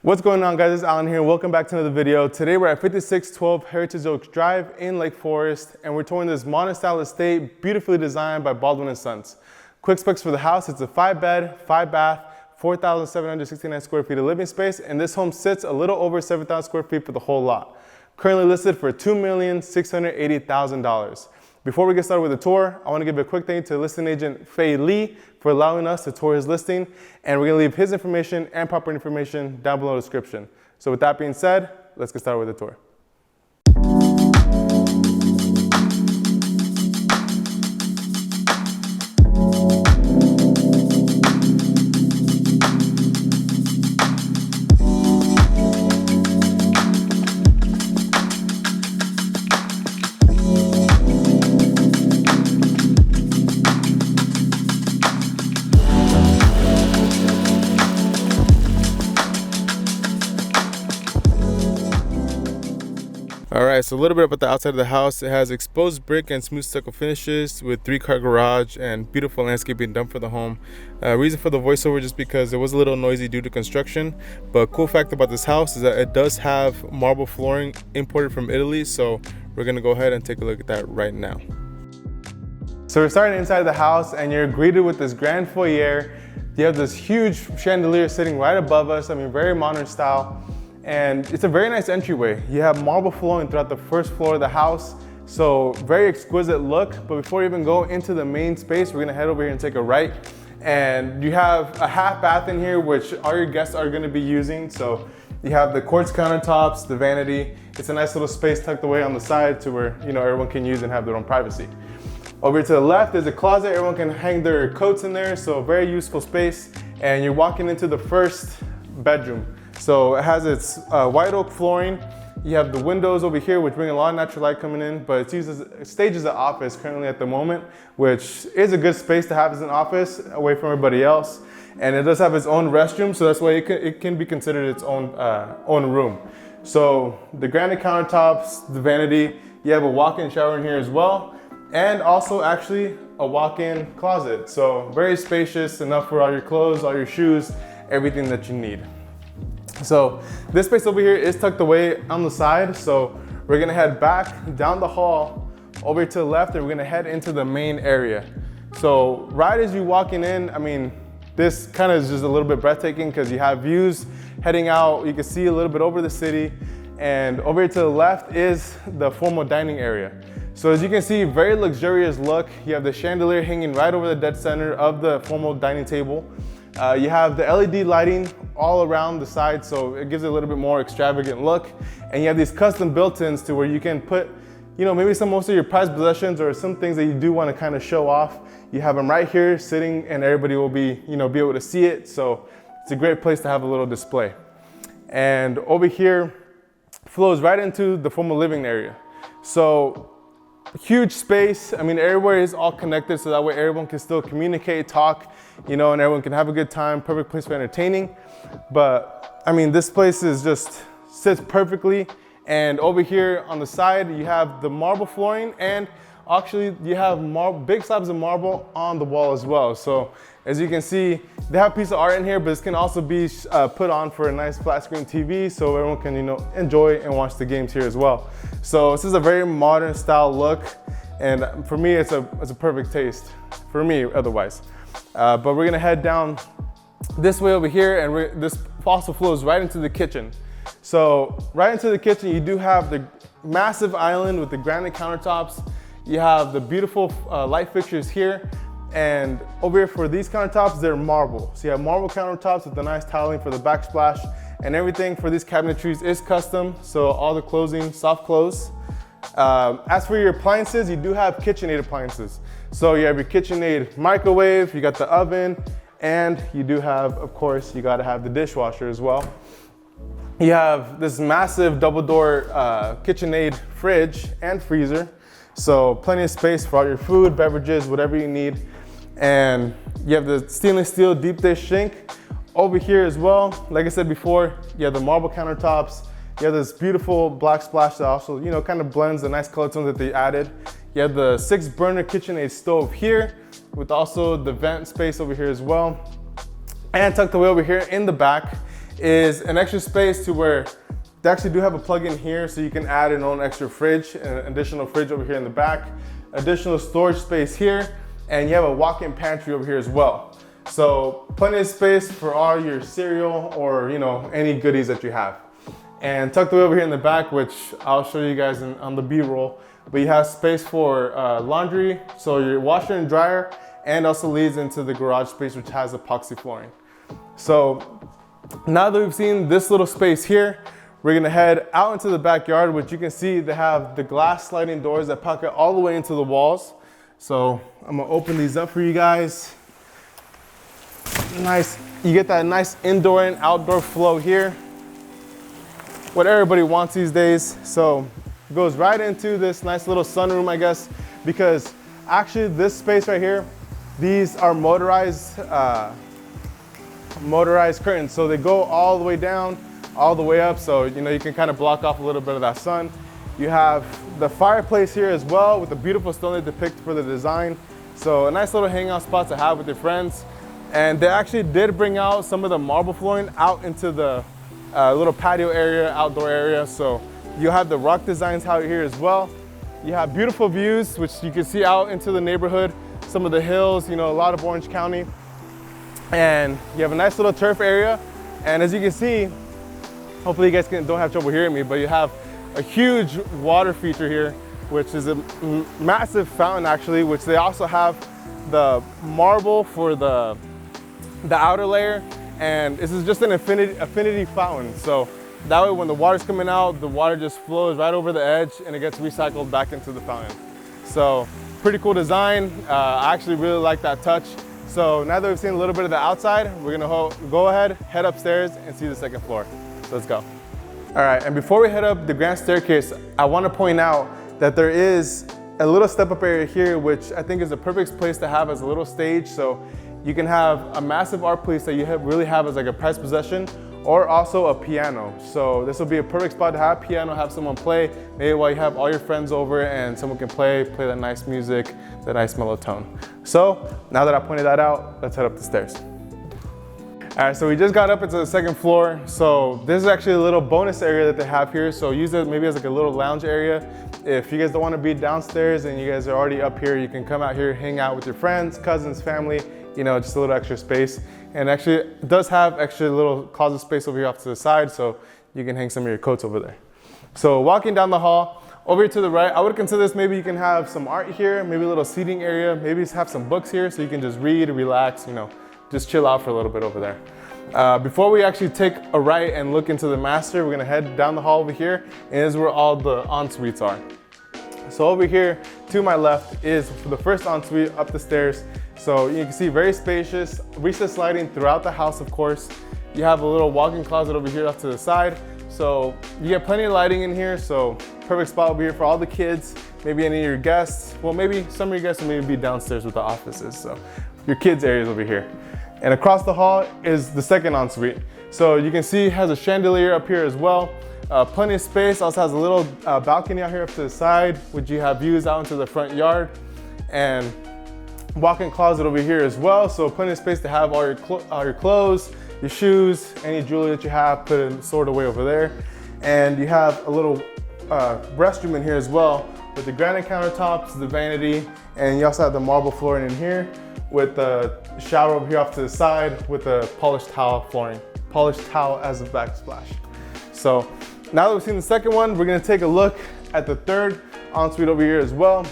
What's going on, guys? It's Alan here. Welcome back to another video. Today we're at 5612 Heritage Oaks Drive in Lake Forest, and we're touring this modern style estate beautifully designed by Baldwin Sons. Quick specs for the house: it's a 5-bed, 5-bath, 4,769 square feet of living space, and this home sits a little over 7,000 square feet for the whole lot. Currently listed for $2,680,000. Before we get started with the tour, I want to give a quick thank you to listing agent Fei Li for allowing us to tour his listing, and we're going to leave his information and property information down below in the description. So with that being said, let's get started with the tour. Alright, so a little bit about the outside of the house. It has exposed brick and smooth stucco finishes with 3-car garage and beautiful landscaping done for the home. Reason for the voiceover just because it was a little noisy due to construction, but cool fact about this house is that it does have marble flooring imported from Italy, so we're going to go ahead and take a look at that right now. So we're starting inside the house, and you're greeted with this grand foyer. You have this huge chandelier sitting right above us. I mean, very modern style. And it's a very nice entryway. You have marble flooring throughout the first floor of the house, so very exquisite look. But before we even go into the main space, we're gonna head over here and take a right. And you have a half bath in here, which all your guests are gonna be using. So you have the quartz countertops, the vanity. It's a nice little space tucked away on the side to where everyone can use and have their own privacy. Over to the left is a closet. Everyone can hang their coats in there, so very useful space. And you're walking into the first bedroom. So it has its white oak flooring. You have the windows over here, which bring a lot of natural light coming in, but it's used as staged as an office currently at the moment, which is a good space to have as an office away from everybody else. And it does have its own restroom, so that's why it can be considered its own room. So the granite countertops, the vanity, you have a walk-in shower in here as well, and also actually a walk-in closet. So very spacious, enough for all your clothes, all your shoes, everything that you need. So this space over here is tucked away on the side, so we're gonna head back down the hall over to the left, and we're gonna head into the main area. So right as you walking in, I mean, this kind of is just a little bit breathtaking because you have views heading out. You can see a little bit over the city, and over here to the left is the formal dining area. So as you can see, very luxurious look. You have the chandelier hanging right over the dead center of the formal dining table. You have the LED lighting all around the side, so it gives it a little bit more extravagant look. And you have these custom built-ins to where you can put, maybe most of your prized possessions or some things that you do want to kind of show off. You have them right here sitting, and everybody will be able to see it. So it's a great place to have a little display. And over here flows right into the formal living area. So huge space. I mean, everywhere is all connected, so that way everyone can still communicate, talk, and everyone can have a good time. Perfect place for entertaining. But I mean, this place sits perfectly. And over here on the side, you have the marble flooring, and actually you have big slabs of marble on the wall as well. So as you can see, they have a piece of art in here, but this can also be put on for a nice flat screen TV, so everyone can enjoy and watch the games here as well. So this is a very modern style look, and for me, it's a perfect taste. For me, otherwise. But we're gonna head down this way over here, and this also flows right into the kitchen. So right into the kitchen, you do have the massive island with the granite countertops. You have the beautiful light fixtures here. And over here for these countertops, they're marble. So you have marble countertops with the nice tiling for the backsplash, and everything for these cabinetries is custom. So all the closing, soft close. As for your appliances, you do have KitchenAid appliances. So you have your KitchenAid microwave, you got the oven, and you do have, of course, you gotta have the dishwasher as well. You have this massive double door KitchenAid fridge and freezer. So plenty of space for all your food, beverages, whatever you need. And you have the stainless steel deep dish sink. Over here as well, like I said before, you have the marble countertops. You have this beautiful black splash that also, kind of blends the nice color tones that they added. You have the 6-burner KitchenAid stove here with also the vent space over here as well. And tucked away over here in the back is an extra space to where they actually do have a plug-in here, so you can add an own extra fridge, an additional fridge over here in the back, additional storage space here, and you have a walk-in pantry over here as well. So plenty of space for all your cereal or any goodies that you have. And tucked away over here in the back, which I'll show you guys on the B-roll, but you have space for laundry, so your washer and dryer, and also leads into the garage space, which has epoxy flooring. So now that we've seen this little space here, we're gonna head out into the backyard, which you can see they have the glass sliding doors that pocket all the way into the walls. So I'm gonna open these up for you guys. Nice, you get that nice indoor and outdoor flow here. What everybody wants these days. So it goes right into this nice little sunroom, I guess, because actually this space right here, these are motorized curtains. So they go all the way down, all the way up. So, you can kind of block off a little bit of that sun. You have the fireplace here as well with a beautiful stone they depict for the design. So a nice little hangout spot to have with your friends. And they actually did bring out some of the marble flooring out into the little patio area, outdoor area. So you have the rock designs out here as well. You have beautiful views, which you can see out into the neighborhood, some of the hills, a lot of Orange County. And you have a nice little turf area. And as you can see, hopefully you guys don't have trouble hearing me, but you have a huge water feature here, which is a massive fountain actually, which they also have the marble for the outer layer. And this is just an infinity fountain. So that way when the water's coming out, the water just flows right over the edge and it gets recycled back into the fountain. So pretty cool design. I actually really like that touch. So now that we've seen a little bit of the outside, we're gonna go ahead, head upstairs and see the second floor. So let's go. All right, and before we head up the grand staircase, I wanna point out that there is a little step up area here, which I think is the perfect place to have as a little stage. So you can have a massive art piece that you really have as like a prized possession, or also a piano. So this will be a perfect spot to have piano, have someone play, maybe while you have all your friends over and someone can play that nice music, that nice mellow tone. So now that I pointed that out, let's head up the stairs. All right, so we just got up into the second floor. So this is actually a little bonus area that they have here. So use it maybe as like a little lounge area. If you guys don't want to be downstairs and you guys are already up here, you can come out here, hang out with your friends, cousins, family, just a little extra space. And actually it does have extra little closet space over here off to the side, so you can hang some of your coats over there. So walking down the hall, over here to the right, I would consider this, maybe you can have some art here, maybe a little seating area, maybe have some books here so you can just read, relax, just chill out for a little bit over there. Before we actually take a right and look into the master, we're gonna head down the hall over here, and this is where all the en-suites are. So over here to my left is the first ensuite up the stairs. So you can see very spacious, recessed lighting throughout the house, of course. You have a little walk-in closet over here off to the side. So you get plenty of lighting in here. So perfect spot over here for all the kids, maybe any of your guests. Well, maybe some of your guests will maybe be downstairs with the offices. So your kids' areas over here. And across the hall is the second ensuite. So you can see it has a chandelier up here as well. Plenty of space, also has a little balcony out here up to the side, which you have views out into the front yard. And walk-in closet over here as well. So plenty of space to have all your clothes, your shoes, any jewelry that you have, put it stored away over there. And you have a little restroom in here as well with the granite countertops, the vanity, and you also have the marble flooring in here with the shower over here off to the side with the polished towel flooring, polished towel as a backsplash. So now that we've seen the second one, we're gonna take a look at the third ensuite over here as well.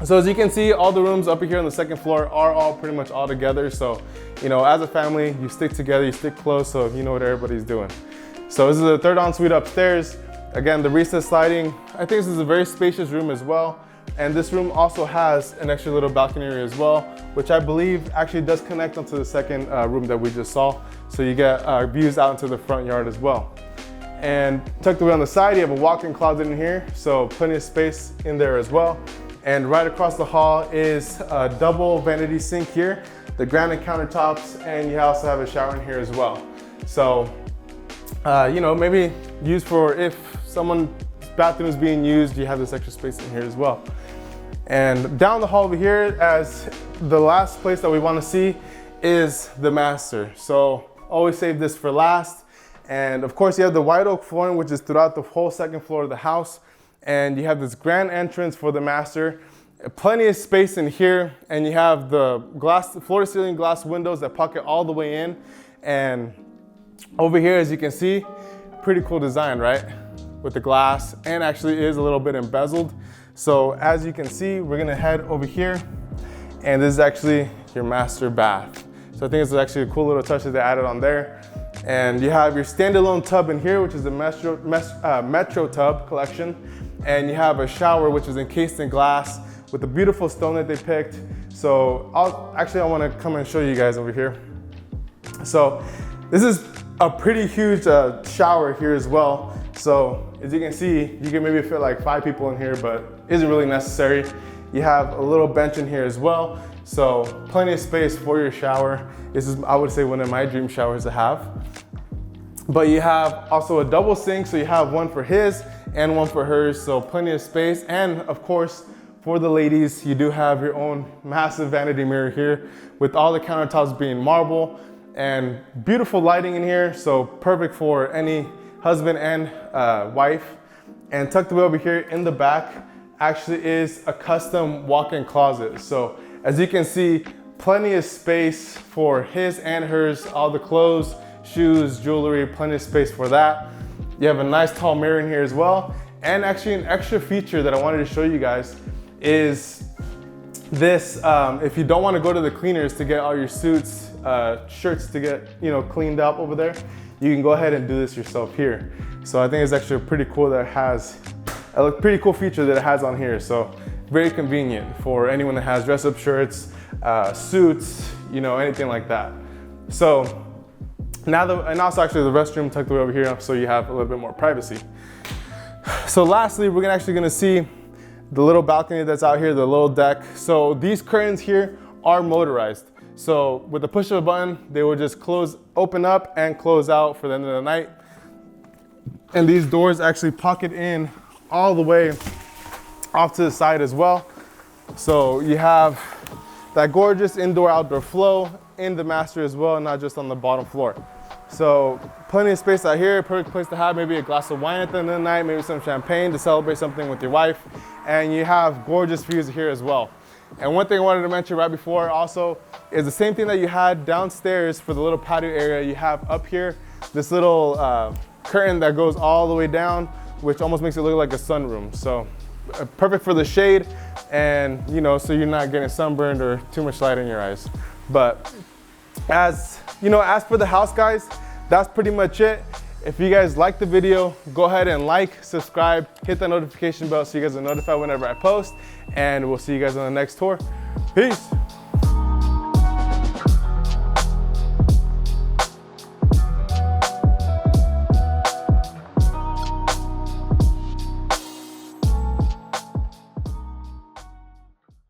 So as you can see, all the rooms up here on the second floor are all pretty much all together. So, as a family, you stick together, you stick close, so you know what everybody's doing. So this is the third ensuite upstairs. Again, the recessed lighting. I think this is a very spacious room as well. And this room also has an extra little balcony area as well, which I believe actually does connect onto the second room that we just saw. So you get views out into the front yard as well. And tucked away on the side, you have a walk-in closet in here, so plenty of space in there as well. And right across the hall is a double vanity sink here, the granite countertops, and you also have a shower in here as well. So, maybe used for if someone's bathroom is being used, you have this extra space in here as well. And down the hall over here, as the last place that we want to see is the master. So always save this for last. And of course you have the white oak flooring, which is throughout the whole second floor of the house. And you have this grand entrance for the master. Plenty of space in here, and you have the floor to ceiling glass windows that pocket all the way in. And over here, as you can see, pretty cool design, right? With the glass, and actually is a little bit embezzled. So as you can see, we're gonna head over here, and this is actually your master bath. So I think it's actually a cool little touch that they added on there. And you have your standalone tub in here, which is the Metro tub collection. And you have a shower, which is encased in glass with a beautiful stone that they picked. So I wanna come and show you guys over here. So this is a pretty huge shower here as well. So as you can see, you can maybe fit like 5 people in here, but isn't really necessary. You have a little bench in here as well. So plenty of space for your shower. This is, I would say, one of my dream showers to have. But you have also a double sink. So you have one for his and one for hers. So plenty of space. And of course, for the ladies, you do have your own massive vanity mirror here with all the countertops being marble and beautiful lighting in here. So perfect for any husband and wife. And tucked away over here in the back actually is a custom walk-in closet. So as you can see, plenty of space for his and hers, all the clothes, shoes, jewelry, plenty of space for that. You have a nice tall mirror in here as well. And actually an extra feature that I wanted to show you guys is this, if you don't want to go to the cleaners to get all your suits, shirts to get cleaned up over there, you can go ahead and do this yourself here. So I think it's actually pretty cool that it has a pretty cool feature that it has on here. So very convenient for anyone that has dress-up shirts, suits, anything like that. So now and also actually the restroom tucked away over here, so you have a little bit more privacy. So lastly, we're actually gonna see the little balcony that's out here, the little deck. So these curtains here are motorized. So with the push of a button, they will just open up and close out for the end of the night. And these doors actually pocket in all the way off to the side as well. So you have that gorgeous indoor-outdoor flow in the master as well, not just on the bottom floor. So plenty of space out here, perfect place to have maybe a glass of wine at the end of the night, maybe some champagne to celebrate something with your wife. And you have gorgeous views here as well. And one thing I wanted to mention right before also is the same thing that you had downstairs for the little patio area, you have up here this little curtain that goes all the way down, which almost makes it look like a sunroom. So perfect for the shade and so you're not getting sunburned or too much light in your eyes. But as for the house, guys, that's pretty much it. If you guys like the video, go ahead and like, subscribe, hit that notification bell so you guys are notified whenever I post, and we'll see you guys on the next tour. Peace.